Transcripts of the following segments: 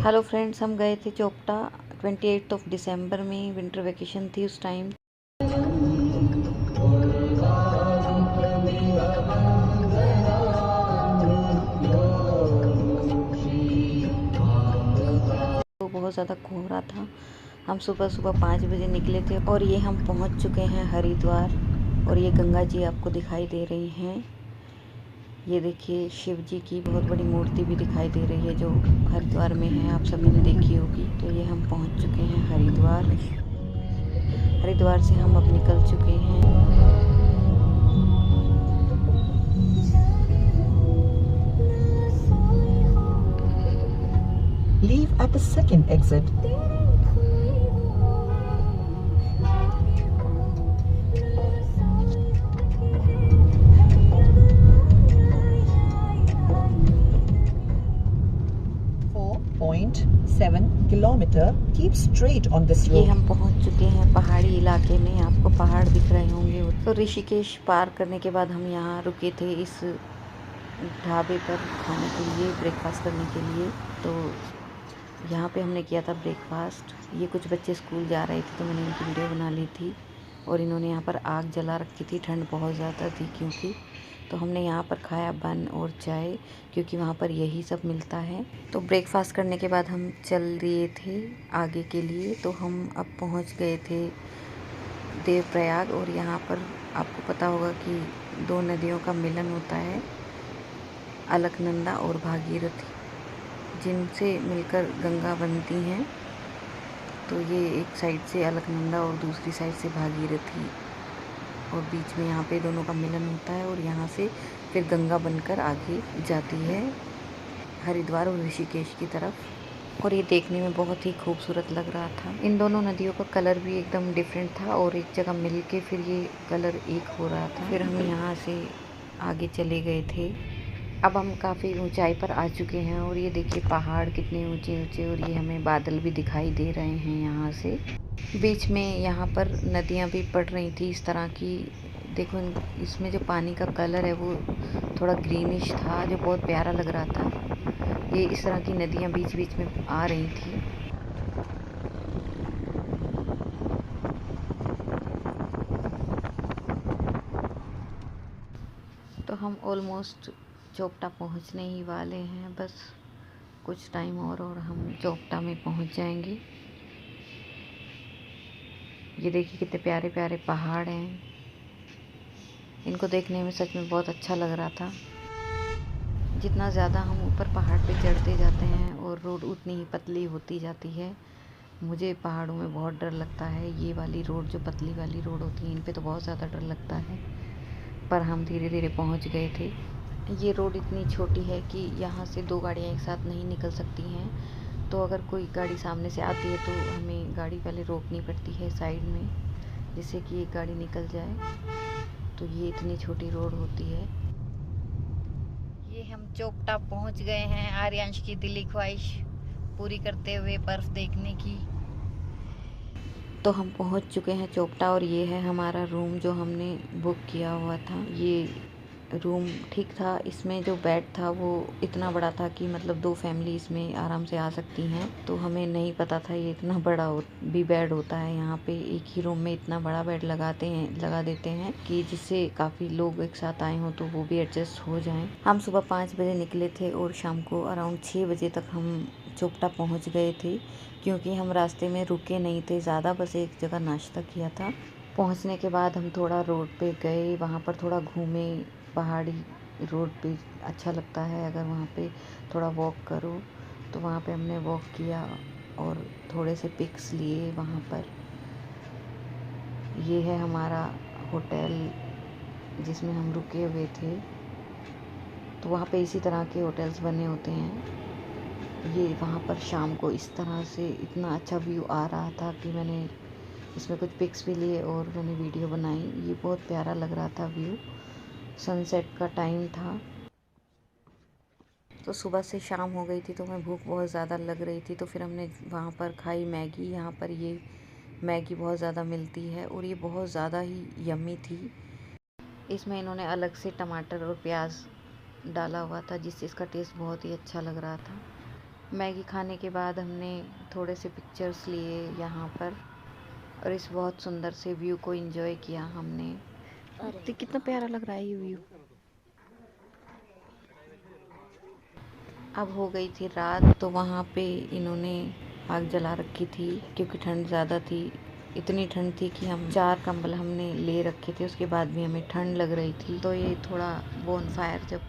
Hello friends, हम गए थे चोपटा 28 दिसंबर में। विंटर वेकेशन थी उस टाइम। तो बहुत ज़्यादा कोहरा था। हम सुबह सुबह 5 बजे निकले थे और ये हम पहुंच चुके हैं हरिद्वार। और ये गंगा जी आपको दिखाई दे रही हैं। ये देखिए शिव जी की बहुत बड़ी मूर्ति भी दिखाई दे रही है जो हरिद्वार में है, आप सभी ने देखी होगी। तो ये हम पहुंच चुके हैं हरिद्वार। हरिद्वार से हम अब निकल चुके हैं। Leave at the second exit. 4.7 kilometer. Keep straight on this ये road. हम पहुंच चुके हैं पहाड़ी इलाके में। आपको पहाड़ दिख रहे होंगे। तो ऋषिकेश पार करने के बाद हम यहाँ रुके थे इस ढाबे पर खाने के लिए, ब्रेकफास्ट करने के लिए। तो यहाँ पे हमने किया था ब्रेकफास्ट। ये कुछ बच्चे स्कूल जा रहे थे तो मैंने इनकी वीडियो बना ली थी। और इन्होंने यहाँ पर आग जला रखी थी, ठंड बहुत ज़्यादा थी क्योंकि। तो हमने यहाँ पर खाया बन और चाय, क्योंकि वहाँ पर यही सब मिलता है। तो ब्रेकफास्ट करने के बाद हम चल दिए थे आगे के लिए। तो हम अब पहुँच गए थे देवप्रयाग। और यहाँ पर आपको पता होगा कि दो नदियों का मिलन होता है, अलकनंदा और भागीरथी, जिनसे मिलकर गंगा बनती हैं। तो ये एक साइड से अलकनंदा और दूसरी साइड से भागीरथी, और बीच में यहाँ पे दोनों का मिलन होता है। और यहाँ से फिर गंगा बनकर आगे जाती है हरिद्वार और ऋषिकेश की तरफ। और ये देखने में बहुत ही खूबसूरत लग रहा था। इन दोनों नदियों का कलर भी एकदम डिफरेंट था और एक जगह मिल के फिर ये कलर एक हो रहा था। फिर हम यहाँ से आगे चले गए थे। अब हम काफ़ी ऊंचाई पर आ चुके हैं और ये देखिए पहाड़ कितने ऊंचे ऊंचे, और ये हमें बादल भी दिखाई दे रहे हैं यहाँ से। बीच में यहाँ पर नदियाँ भी पड़ रही थी इस तरह की। देखो इसमें जो पानी का कलर है वो थोड़ा ग्रीनिश था, जो बहुत प्यारा लग रहा था। ये इस तरह की नदियाँ बीच बीच में आ रही थी। तो हम ऑलमोस्ट चोपटा पहुँचने ही वाले हैं। बस कुछ टाइम और हम चोपटा में पहुँच जाएंगे। ये देखिए कितने प्यारे प्यारे पहाड़ हैं। इनको देखने में सच में बहुत अच्छा लग रहा था। जितना ज़्यादा हम ऊपर पहाड़ पे चढ़ते जाते हैं और रोड उतनी ही पतली होती जाती है। मुझे पहाड़ों में बहुत डर लगता है। ये वाली रोड, जो पतली वाली रोड होती है, इन पे तो बहुत ज़्यादा डर लगता है। पर हम धीरे धीरे पहुंच गए थे। ये रोड इतनी छोटी है कि यहाँ से दो गाड़ियाँ एक साथ नहीं निकल सकती हैं। तो अगर कोई गाड़ी सामने से आती है तो हमें गाड़ी पहले रोकनी पड़ती है साइड में, जिससे कि एक गाड़ी निकल जाए। तो ये इतनी छोटी रोड होती है। ये हम चोपटा पहुंच गए हैं। आर्यांश की दिली ख्वाहिश पूरी करते हुए बर्फ देखने की। तो हम पहुंच चुके हैं चोपटा और ये है हमारा रूम जो हमने बुक किया हुआ था। ये रूम ठीक था। इसमें जो बेड था वो इतना बड़ा था कि मतलब दो फैमिली इसमें आराम से आ सकती हैं। तो हमें नहीं पता था ये इतना बड़ा भी बेड होता है। यहाँ पे एक ही रूम में इतना बड़ा बेड लगा देते हैं कि जिससे काफ़ी लोग एक साथ आए हों तो वो भी एडजस्ट हो जाएं। हम सुबह 5 बजे निकले थे और शाम को अराउंड 6 बजे तक हम चोपटा पहुँच गए थे, क्योंकि हम रास्ते में रुके नहीं थे ज़्यादा, बस एक जगह नाश्ता किया था। पहुँचने के बाद हम थोड़ा रोड पे गए, वहाँ पर थोड़ा घूमे। पहाड़ी रोड पे अच्छा लगता है अगर वहाँ पे थोड़ा वॉक करो। तो वहाँ पे हमने वॉक किया और थोड़े से पिक्स लिए वहाँ पर। ये है हमारा होटल जिसमें हम रुके हुए थे। तो वहाँ पे इसी तरह के होटल्स बने होते हैं। ये वहाँ पर शाम को इस तरह से इतना अच्छा व्यू आ रहा था कि मैंने इसमें कुछ पिक्स भी लिए और मैंने वीडियो बनाई। ये बहुत प्यारा लग रहा था व्यू। सनसेट का टाइम था। तो सुबह से शाम हो गई थी तो हमें भूख बहुत ज़्यादा लग रही थी। तो फिर हमने वहाँ पर खाई मैगी। यहाँ पर ये मैगी बहुत ज़्यादा मिलती है और ये बहुत ज़्यादा ही यम्मी थी। इसमें इन्होंने अलग से टमाटर और प्याज डाला हुआ था, जिससे इसका टेस्ट बहुत ही अच्छा लग रहा था। मैगी खाने के बाद हमने थोड़े से पिक्चर्स लिए यहाँ पर और इस बहुत सुंदर से व्यू को एंजॉय किया हमने। तो कितना प्यारा लग रहा है ये व्यू। अब हो गई थी रात, तो वहाँ पे इन्होंने आग जला रखी थी क्योंकि ठंड ज़्यादा थी। इतनी ठंड थी कि हम 4 कंबल हमने ले रखे थे, उसके बाद भी हमें ठंड लग रही थी। तो ये थोड़ा बोनफायर जब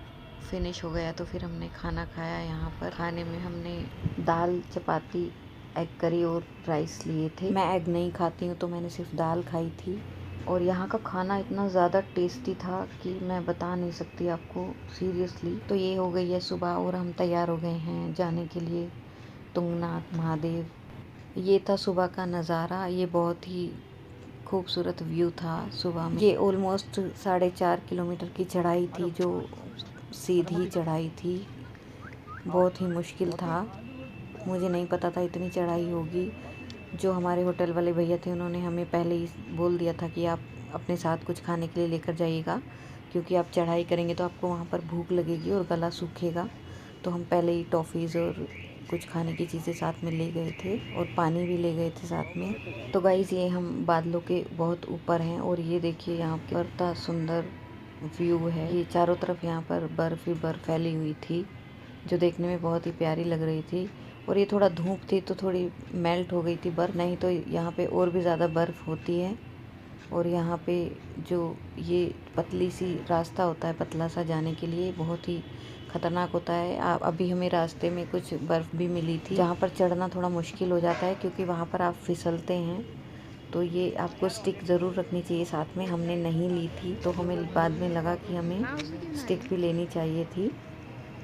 फिनिश हो गया तो फिर हमने खाना खाया। यहाँ पर खाने में हमने दाल, चपाती, एग करी और राइस लिए थे। मैं एग नहीं खाती हूँ तो मैंने सिर्फ दाल खाई थी। और यहाँ का खाना इतना ज़्यादा टेस्टी था कि मैं बता नहीं सकती आपको, सीरियसली। तो ये हो गई है सुबह और हम तैयार हो गए हैं जाने के लिए तुंगनाथ महादेव। ये था सुबह का नज़ारा। ये बहुत ही खूबसूरत व्यू था सुबह में। ये ऑलमोस्ट 4.5 किलोमीटर की चढ़ाई थी, जो सीधी चढ़ाई थी। बहुत ही मुश्किल था, मुझे नहीं पता था इतनी चढ़ाई होगी। जो हमारे होटल वाले भैया थे उन्होंने हमें पहले ही बोल दिया था कि आप अपने साथ कुछ खाने के लिए लेकर जाइएगा, क्योंकि आप चढ़ाई करेंगे तो आपको वहाँ पर भूख लगेगी और गला सूखेगा। तो हम पहले ही टॉफ़ीज़ और कुछ खाने की चीज़ें साथ में ले गए थे और पानी भी ले गए थे साथ में। तो गाइज़ ये हम बादलों के बहुत ऊपर हैं और ये देखिए यहाँ पर इतना सुंदर व्यू है। ये चारों तरफ यहाँ पर बर्फ़ ही बर्फ़ फैली हुई थी, जो देखने में बहुत ही प्यारी लग रही थी। और ये थोड़ा धूप थी तो थोड़ी मेल्ट हो गई थी बर्फ़, नहीं तो यहाँ पे और भी ज़्यादा बर्फ़ होती है। और यहाँ पे जो ये पतली सी रास्ता होता है, पतला सा जाने के लिए, बहुत ही ख़तरनाक होता है। अभी हमें रास्ते में कुछ बर्फ़ भी मिली थी, जहाँ पर चढ़ना थोड़ा मुश्किल हो जाता है क्योंकि वहाँ पर आप फिसलते हैं। तो ये आपको स्टिक ज़रूर रखनी चाहिए साथ में। हमने नहीं ली थी तो हमें बाद में लगा कि हमें स्टिक भी लेनी चाहिए थी।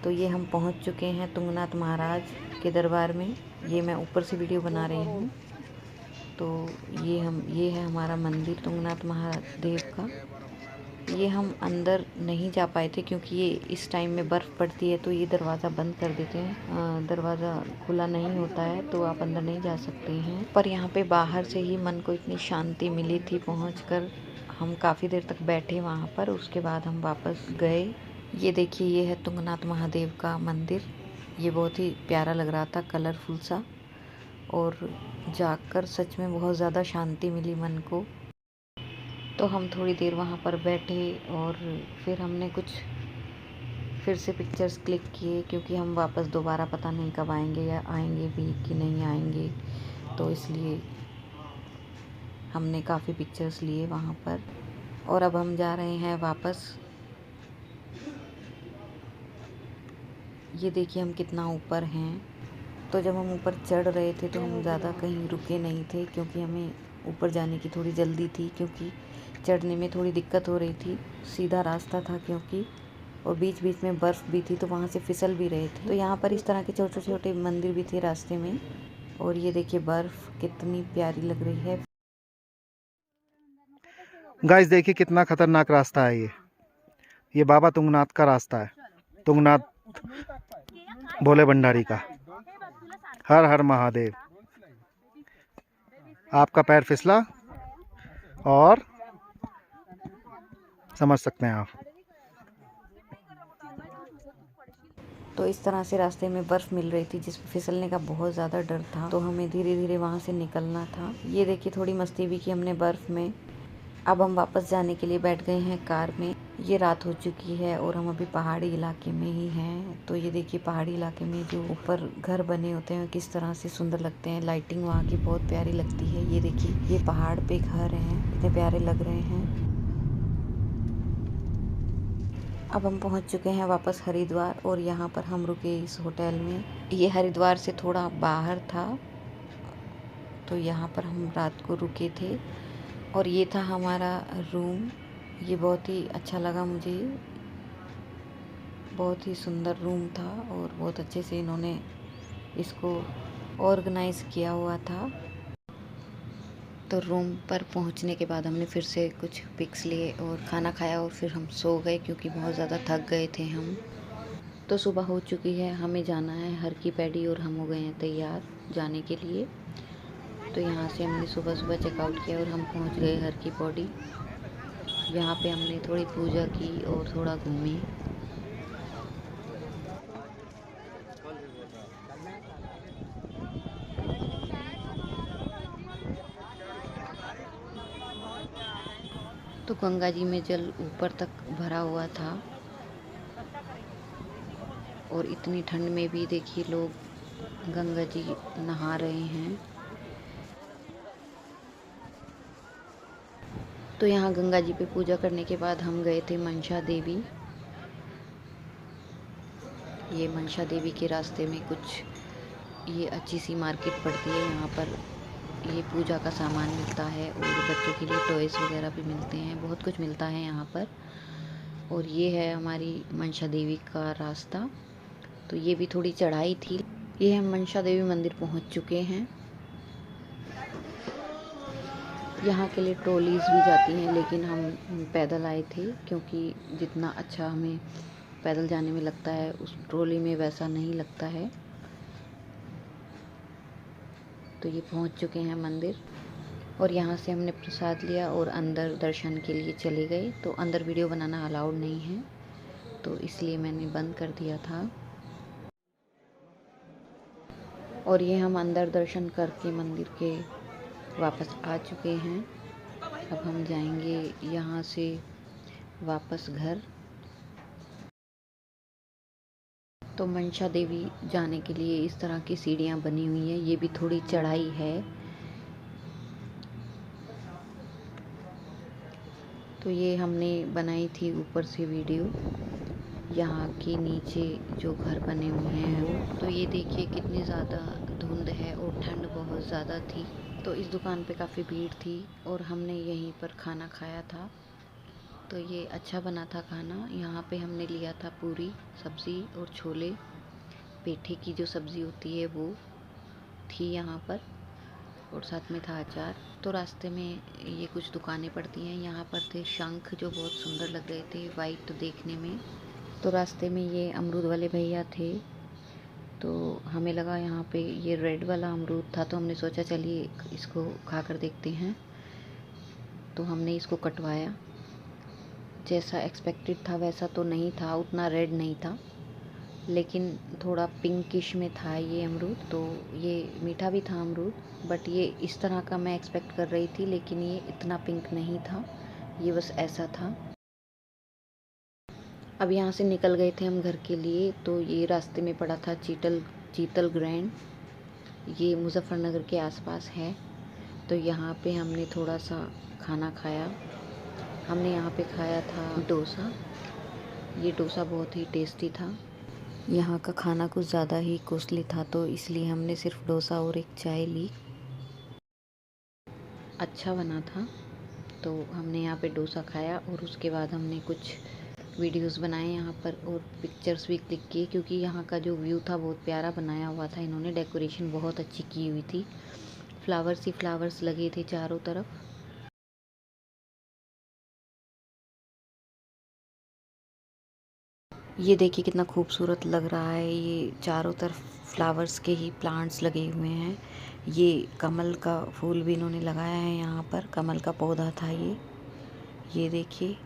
तो ये हम पहुंच चुके हैं तुंगनाथ महाराज के दरबार में। ये मैं ऊपर से वीडियो बना रही हूँ। तो ये है हमारा मंदिर तुंगनाथ महादेव का। ये हम अंदर नहीं जा पाए थे क्योंकि ये इस टाइम में बर्फ़ पड़ती है तो ये दरवाज़ा बंद कर देते हैं। दरवाज़ा खुला नहीं होता है तो आप अंदर नहीं जा सकते हैं। पर यहाँ पे बाहर से ही मन को इतनी शांति मिली थी पहुँचकर। हम काफ़ी देर तक बैठे वहाँ पर, उसके बाद हम वापस गए। ये देखिए ये है तुंगनाथ महादेव का मंदिर। ये बहुत ही प्यारा लग रहा था, कलरफुल सा, और जाकर सच में बहुत ज़्यादा शांति मिली मन को। तो हम थोड़ी देर वहाँ पर बैठे और फिर हमने कुछ फिर से पिक्चर्स क्लिक किए, क्योंकि हम वापस दोबारा पता नहीं कब आएंगे या आएंगे भी कि नहीं आएंगे। तो इसलिए हमने काफ़ी पिक्चर्स लिए वहाँ पर। और अब हम जा रहे हैं वापस। ये देखिए हम कितना ऊपर हैं। तो जब हम ऊपर चढ़ रहे थे तो हम ज़्यादा कहीं रुके नहीं थे, क्योंकि हमें ऊपर जाने की थोड़ी जल्दी थी, क्योंकि चढ़ने में थोड़ी दिक्कत हो रही थी। सीधा रास्ता था क्योंकि, और बीच बीच में बर्फ़ भी थी तो वहाँ से फिसल भी रहे थे। तो यहाँ पर इस तरह के छोटे छोटे मंदिर भी थे रास्ते में। और ये देखिए बर्फ़ कितनी प्यारी लग रही है। गाइस देखिए कितना खतरनाक रास्ता है ये बाबा तुंगनाथ का रास्ता है, तुंगनाथ भोले भंडारी का। हर हर महादेव। आपका पैर फिसला और समझ सकते हैं आप। तो इस तरह से रास्ते में बर्फ़ मिल रही थी जिसमें फिसलने का बहुत ज़्यादा डर था, तो हमें धीरे धीरे वहाँ से निकलना था। ये देखिए थोड़ी मस्ती भी की हमने बर्फ़ में। अब हम वापस जाने के लिए बैठ गए हैं कार में। ये रात हो चुकी है और हम अभी पहाड़ी इलाके में ही हैं। तो ये देखिए पहाड़ी इलाके में जो ऊपर घर बने होते हैं किस तरह से सुंदर लगते हैं। लाइटिंग वहाँ की बहुत प्यारी लगती है। ये देखिए ये पहाड़ पे घर हैं, कितने प्यारे लग रहे हैं। अब हम पहुँच चुके हैं वापस हरिद्वार, और यहाँ पर हम रुके इस होटल में। ये हरिद्वार से थोड़ा बाहर था, तो यहाँ पर हम रात को रुके थे। और ये था हमारा रूम। ये बहुत ही अच्छा लगा मुझे, बहुत ही सुंदर रूम था और बहुत अच्छे से इन्होंने इसको ऑर्गेनाइज़ किया हुआ था। तो रूम पर पहुंचने के बाद हमने फिर से कुछ पिक्स लिए और खाना खाया और फिर हम सो गए, क्योंकि बहुत ज़्यादा थक गए थे हम। तो सुबह हो चुकी है, हमें जाना है हर की पैड़ी और हम हो गए हैं तैयार जाने के लिए। तो यहाँ से हमने सुबह सुबह चेकआउट किया और हम पहुँच गए हर की पौड़ी। यहाँ पे हमने थोड़ी पूजा की और थोड़ा घूमे। तो गंगा जी में जल ऊपर तक भरा हुआ था और इतनी ठंड में भी देखिए लोग गंगा जी नहा रहे हैं। तो यहाँ गंगा जी पे पूजा करने के बाद हम गए थे मनसा देवी। ये मनसा देवी के रास्ते में कुछ ये अच्छी सी मार्केट पड़ती है। यहाँ पर ये पूजा का सामान मिलता है और बच्चों के लिए टॉयज़ वगैरह भी मिलते हैं, बहुत कुछ मिलता है यहाँ पर। और ये है हमारी मनसा देवी का रास्ता। तो ये भी थोड़ी चढ़ाई थी। ये हम मनसा देवी मंदिर पहुँच चुके हैं। यहाँ के लिए ट्रॉलीज भी जाती हैं, लेकिन हम पैदल आए थे क्योंकि जितना अच्छा हमें पैदल जाने में लगता है उस ट्रॉली में वैसा नहीं लगता है। तो ये पहुँच चुके हैं मंदिर और यहाँ से हमने प्रसाद लिया और अंदर दर्शन के लिए चले गए। तो अंदर वीडियो बनाना अलाउड नहीं है, तो इसलिए मैंने बंद कर दिया था। और ये हम अंदर दर्शन करके मंदिर के वापस आ चुके हैं। अब हम जाएंगे यहाँ से वापस घर। तो मनसा देवी जाने के लिए इस तरह की सीढ़ियाँ बनी हुई हैं। ये भी थोड़ी चढ़ाई है। तो ये हमने बनाई थी ऊपर से वीडियो, यहाँ के नीचे जो घर बने हुए हैं वो। तो ये देखिए कितनी ज़्यादा धुंध है और ठंड बहुत ज़्यादा थी। तो इस दुकान पे काफ़ी भीड़ थी और हमने यहीं पर खाना खाया था। तो ये अच्छा बना था खाना। यहाँ पे हमने लिया था पूरी सब्ज़ी और छोले, पेठे की जो सब्ज़ी होती है वो थी यहाँ पर, और साथ में था अचार। तो रास्ते में ये कुछ दुकानें पड़ती हैं। यहाँ पर थे शंख जो बहुत सुंदर लग रहे थे वाइट देखने में। तो रास्ते में ये अमरूद वाले भैया थे, तो हमें लगा यहाँ पे ये रेड वाला अमरूद था, तो हमने सोचा चलिए इसको खा कर देखते हैं। तो हमने इसको कटवाया। जैसा एक्सपेक्टेड था वैसा तो नहीं था, उतना रेड नहीं था, लेकिन थोड़ा पिंकिश में था ये अमरूद। तो ये मीठा भी था अमरूद, बट ये इस तरह का मैं एक्सपेक्ट कर रही थी, लेकिन ये इतना पिंक नहीं था, ये बस ऐसा था। अब यहाँ से निकल गए थे हम घर के लिए। तो ये रास्ते में पड़ा था चीतल ग्रैंड, ये मुजफ्फरनगर के आसपास है। तो यहाँ पे हमने थोड़ा सा खाना खाया। हमने यहाँ पे खाया था डोसा। ये डोसा बहुत ही टेस्टी था। यहाँ का खाना कुछ ज़्यादा ही कॉस्टली था, तो इसलिए हमने सिर्फ डोसा और एक चाय ली। अच्छा बना था। तो हमने यहाँ पे डोसा खाया और उसके बाद हमने कुछ वीडियोस बनाए यहाँ पर और पिक्चर्स भी क्लिक किए, क्योंकि यहाँ का जो व्यू था बहुत प्यारा बनाया हुआ था। इन्होंने डेकोरेशन बहुत अच्छी की हुई थी, फ्लावर्स ही फ्लावर्स लगे थे चारों तरफ। ये देखिए कितना खूबसूरत लग रहा है। ये चारों तरफ फ्लावर्स के ही प्लांट्स लगे हुए हैं। ये कमल का फूल भी इन्होंने लगाया है यहाँ पर, कमल का पौधा था ये देखिए।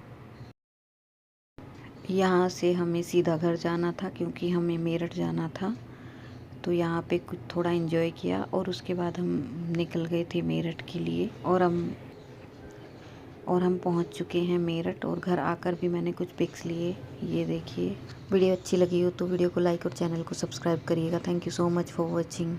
यहाँ से हमें सीधा घर जाना था क्योंकि हमें मेरठ जाना था। तो यहाँ पे कुछ थोड़ा एंजॉय किया और उसके बाद हम निकल गए थे मेरठ के लिए। और हम पहुँच चुके हैं मेरठ, और घर आकर भी मैंने कुछ पिक्स लिए। ये देखिए। वीडियो अच्छी लगी हो तो वीडियो को लाइक और चैनल को सब्सक्राइब करिएगा। Thank you so much for watching.